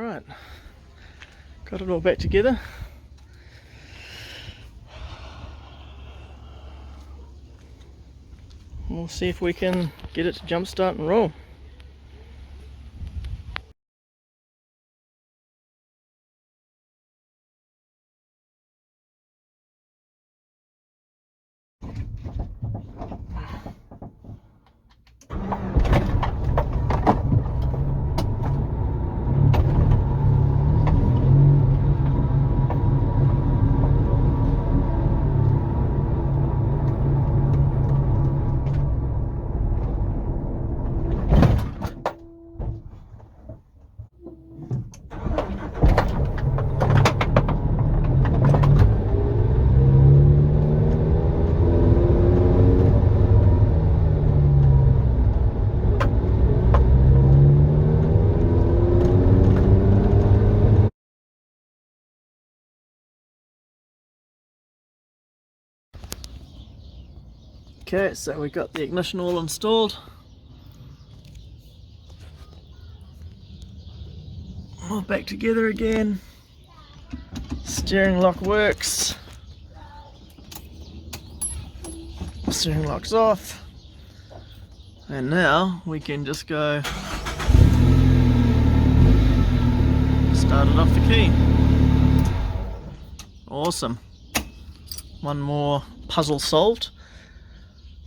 Alright, got it all back together. We'll see if we can get it to jump start and roll. Okay, so we got the ignition all installed. All back together again. Steering lock works. Steering lock's off. And now we can just go start it off the key. Awesome. One more puzzle solved.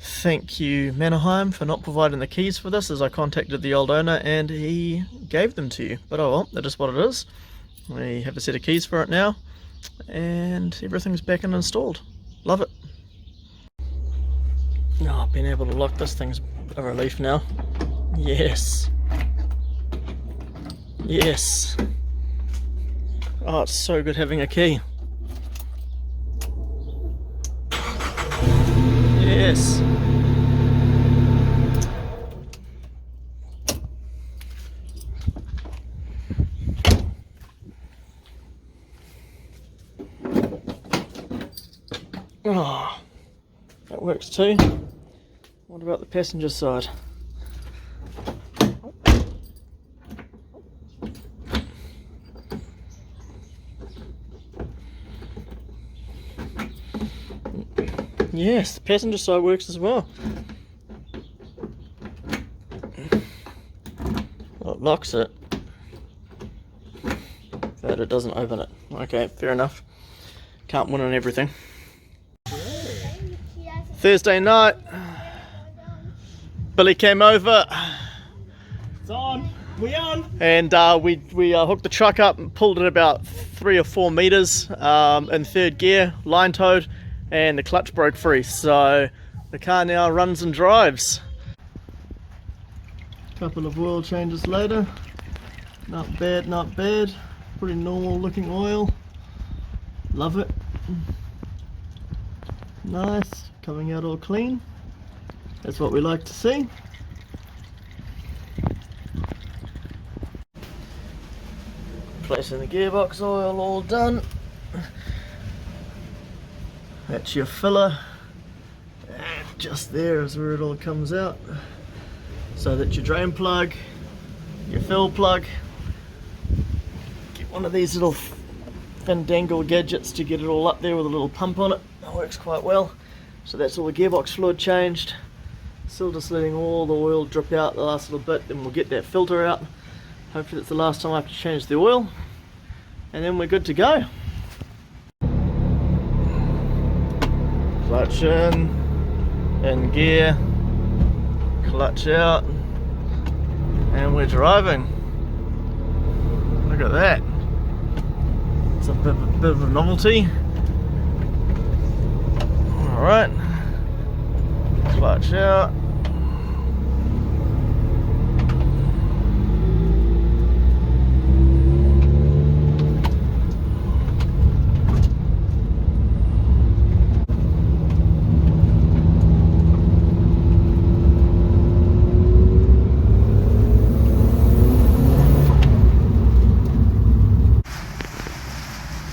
Thank you Mannerheim for not providing the keys for this, as I contacted the old owner and he gave them to you. But oh well, that is what it is. We have a set of keys for it now and everything's back and installed. Love it. Oh, being able to lock this thing's a relief now. Yes. Yes. Oh, it's so good having a key. Yes. Oh, that works too. What about the passenger side? Yes, the passenger side works as well. Well, it locks it, but it doesn't open it. Okay, fair enough. Can't win on everything. Thursday night, Billy came over. It's on. We on. And we hooked the truck up and pulled it about 3 or 4 meters in third gear, line towed, and the clutch broke free. So the car now runs and drives. Couple of oil changes later. Not bad, not bad. Pretty normal looking oil. Love it. Nice. Coming out all clean. That's what we like to see. Placing the gearbox oil all done. That's your filler. And just there is where it all comes out. So that's your drain plug, your fill plug. Get one of these little fandangle gadgets to get it all up there with a little pump on it. That works quite well. So that's all the gearbox fluid changed. Still just letting all the oil drip out the last little bit, then we'll get that filter out. Hopefully that's the last time I have to change the oil. And then we're good to go. Clutch in gear, clutch out, and we're driving. Look at that. It's a bit of a novelty. Alright, clutch out.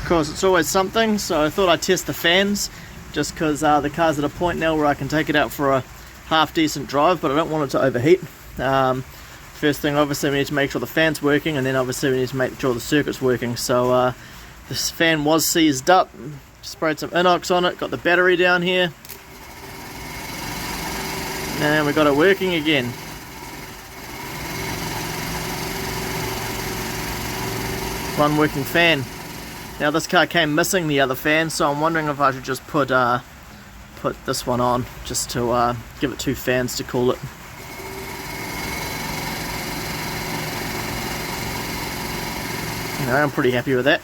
Of course, it's always something, so I thought I'd test the fans, just because the car's at a point now where I can take it out for a half decent drive, but I don't want it to overheat. First thing, obviously we need to make sure the fan's working, and then obviously we need to make sure the circuit's working. So this fan was seized up, sprayed some inox on it, got the battery down here, and we got it working again. One working fan. Now this car came missing the other fan, so I'm wondering if I should just put this one on, just to give it 2 fans to cool it. I'm pretty happy with that.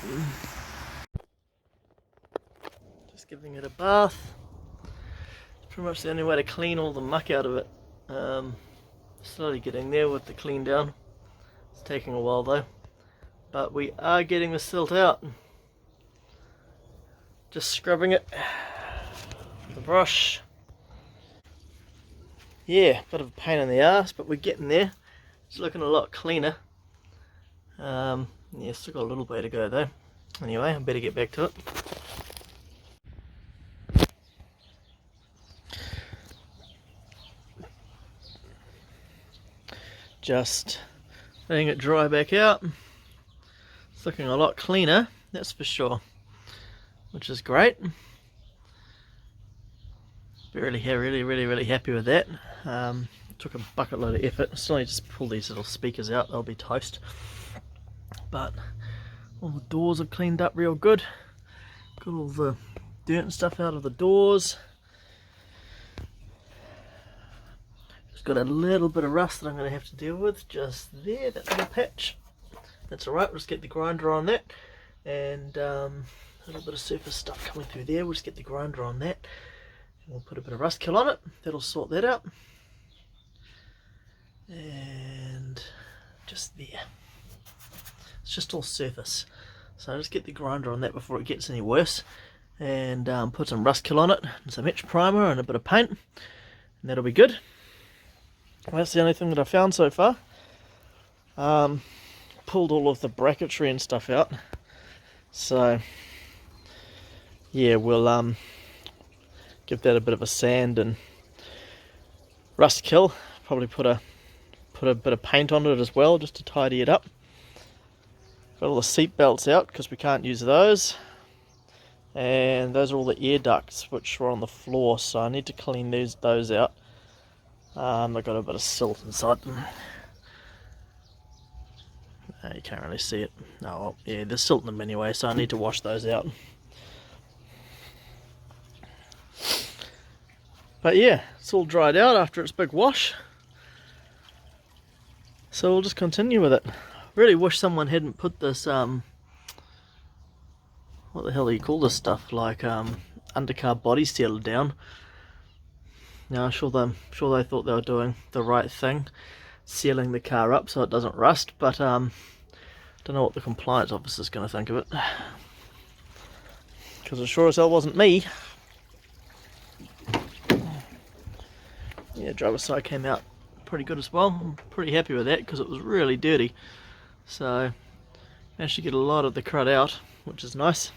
Just giving it a bath. It's pretty much the only way to clean all the muck out of it. Slowly getting there with the clean down. It's taking a while though, but we are getting the silt out. Just scrubbing it with the brush. Yeah, bit of a pain in the ass, but we're getting there. It's looking a lot cleaner. Yeah, still got a little way to go though. Anyway, I better get back to it. Just letting it dry back out. It's looking a lot cleaner, that's for sure, which is great. Really happy with that. Took a bucket load of effort. Still need to just pull these little speakers out, they'll be toast. But all the doors are cleaned up real good. Got all the dirt and stuff out of the doors. Just got a little bit of rust that I'm going to have to deal with just there, that little patch. That's alright, we'll just get the grinder on that. And a little bit of surface stuff coming through there, we'll just get the grinder on that. And we'll put a bit of rust kill on it, that'll sort that out. And just there. It's just all surface, so I'll just get the grinder on that before it gets any worse, and put some rust kill on it, and some etch primer and a bit of paint, and that'll be good. Well, that's the only thing that I found so far. Pulled all of the bracketry and stuff out, so yeah, we'll give that a bit of a sand and rust kill. Probably put a bit of paint on it as well, just to tidy it up. Got all the seat belts out because we can't use those, and those are all the air ducts which were on the floor, so I need to clean those out. They've got a bit of silt inside them. You can't really see it. Oh well, yeah, there's silt in them anyway, so I need to wash those out. But yeah, it's all dried out after its big wash, so we'll just continue with it. Really wish someone hadn't put this, what the hell do you call this stuff, like undercar body sealer down. Now I'm sure they thought they were doing the right thing, sealing the car up so it doesn't rust, but don't know what the compliance officer's going to think of it, because it sure as hell wasn't me. Yeah, driver's side came out pretty good as well. I'm pretty happy with that because it was really dirty. So managed to get a lot of the crud out, which is nice.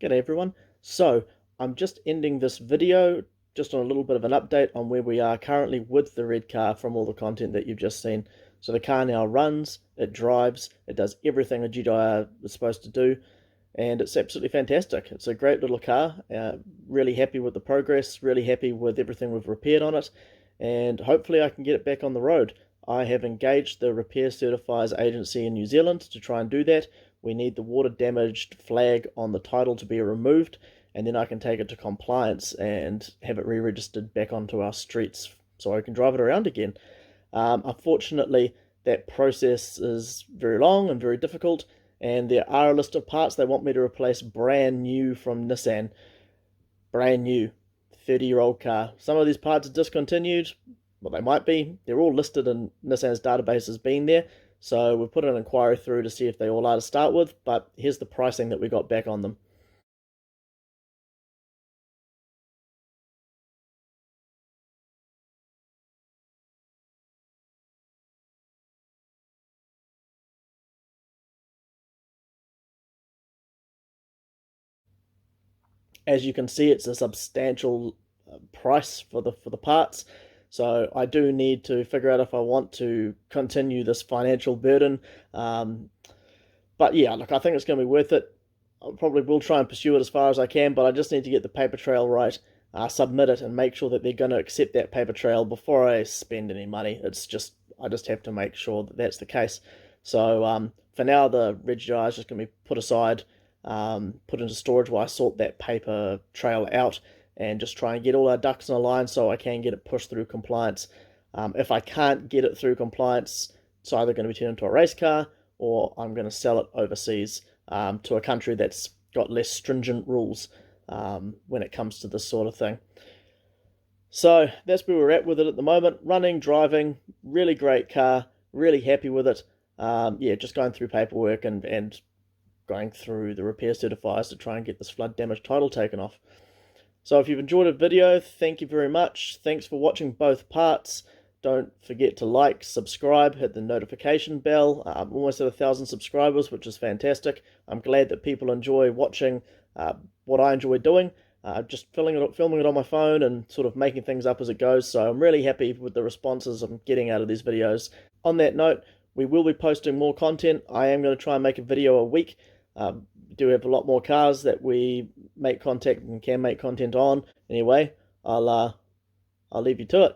G'day everyone. So I'm just ending this video just on a little bit of an update on where we are currently with the red car from all the content that you've just seen. So the car now runs, it drives, it does everything a GTIR is supposed to do, and it's absolutely fantastic. It's a great little car. Really happy with the progress, really happy with everything we've repaired on it, and hopefully I can get it back on the road. I have engaged the Repair Certifiers agency in New Zealand to try and do that. We need the water damaged flag on the title to be removed, and then I can take it to compliance and have it re-registered back onto our streets so I can drive it around again. Unfortunately, that process is very long and very difficult, and there are a list of parts they want me to replace brand new from Nissan. Brand new. 30-year-old car. Some of these parts are discontinued. Well, they might be. They're all listed in Nissan's database as being there, so we've put an inquiry through to see if they all are to start with, but here's the pricing that we got back on them. As you can see, it's a substantial price for the parts. So I do need to figure out if I want to continue this financial burden. But yeah, look, I think it's going to be worth it. I probably will try and pursue it as far as I can, but I just need to get the paper trail right, submit it, and make sure that they're going to accept that paper trail before I spend any money. I just have to make sure that that's the case. So for now, the Gti-r is just going to be put aside, put into storage while I sort that paper trail out, and just try and get all our ducks in a line so I can get it pushed through compliance. If I can't get it through compliance, it's either going to be turned into a race car, or I'm going to sell it overseas to a country that's got less stringent rules when it comes to this sort of thing. So that's where we're at with it at the moment. Running, driving, really great car, really happy with it. Yeah, just going through paperwork and going through the repair certifiers to try and get this flood damage title taken off. So if you've enjoyed the video, thank you very much. Thanks for watching both parts. Don't forget to like, subscribe, hit the notification bell. I'm almost at 1,000 subscribers, which is fantastic. I'm glad that people enjoy watching what I enjoy doing. Just filming it on my phone and sort of making things up as it goes. So I'm really happy with the responses I'm getting out of these videos. On that note, we will be posting more content. I am going to try and make a video a week. We do have a lot more cars that we make content and can make content on. Anyway, I'll leave you to it.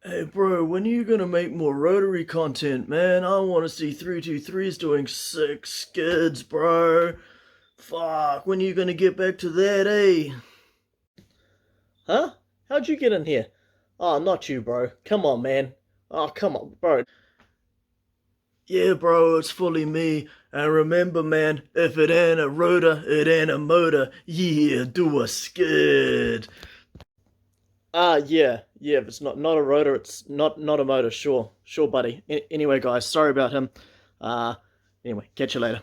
Hey bro, when are you gonna make more rotary content, man? I want to see 323s doing sick skids, bro. Fuck, when are you gonna get back to that, eh? Huh? How'd you get in here? Oh, not you, bro. Come on, man. Oh, come on, bro. Yeah, bro, it's fully me. And remember, man, if it ain't a rotor, it ain't a motor. Yeah, do a skid. Yeah, if it's not a rotor, it's not a motor, sure, buddy. Anyway, guys, sorry about him. Anyway, catch you later.